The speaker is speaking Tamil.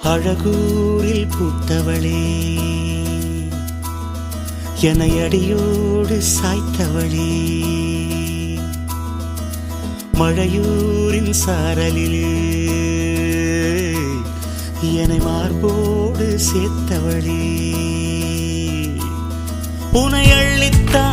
அழகூரில் பூத்தவளே, என்னை அடியோடு சாய்த்தவளே, மழையூரின் சாரலிலே என்னை மார்போடு சேர்த்தவளே, உனை அள்ளித்தான்